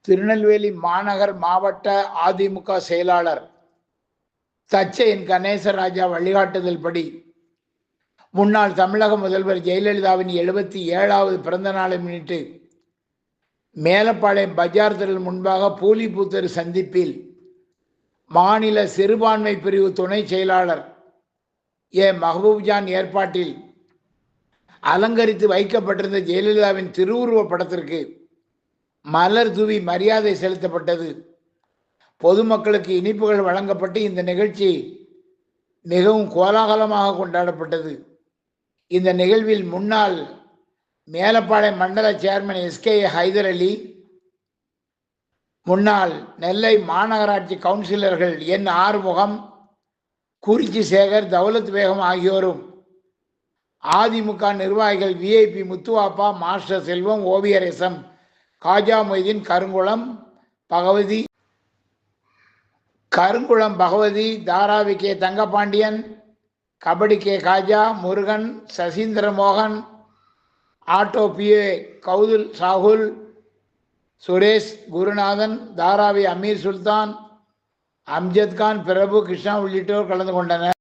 திருநெல்வேலி மாநகர் மாவட்ட அதிமுக செயலாளர் தச்சையின் கணேசராஜா வழிகாட்டுதல் படி முன்னாள் தமிழக முதல்வர் ஜெயலலிதாவின் 77வது பிறந்த நாளை முன்னிட்டு மேலப்பாளையம் பஜார் திடல் முன்பாக பூலிபுத்தூர் சந்திப்பில் மாநில சிறுபான்மை பிரிவு துணை செயலாளர் மஹபூப்ஜான் ஏற்பாட்டில் அலங்கரித்து வைக்கப்பட்டிருந்த ஜெயலலிதாவின் திருவுருவ படத்திற்கு மலர் தூவி மரியாதை செலுத்தப்பட்டது. பொதுமக்களுக்கு இனிப்புகள் வழங்கப்பட்டு இந்த நிகழ்ச்சி மிகவும் கோலாகலமாக கொண்டாடப்பட்டது. இந்த நிகழ்வில் முன்னாள் மேலப்பாளையம் மண்டல சேர்மன் SK ஹைதர் அலி, முன்னாள் நெல்லை மாநகராட்சி கவுன்சிலர்கள் ஆறுமுகம், குறிச்சி சேகர், தௌலத் பேகம் ஆகியோரும், அதிமுக நிர்வாகிகள் VIP முத்துவாப்பா, மாஸ்டர் செல்வம், ஓவியர் SM Khaja Moideen, Karungulam Bhagavathi, Dharavi K Thangapandian, kabaddi K Khaja, Murugan, Sasindra மோகன், ஆட்டோ PA கௌதுல் சாகுல், சுரேஷ், குருநாதன், தாராவி அமீர் சுல்தான், அம்ஜத் கான், பிரபு, கிருஷ்ணா உள்ளிட்டோர் கலந்து கொண்டனர்.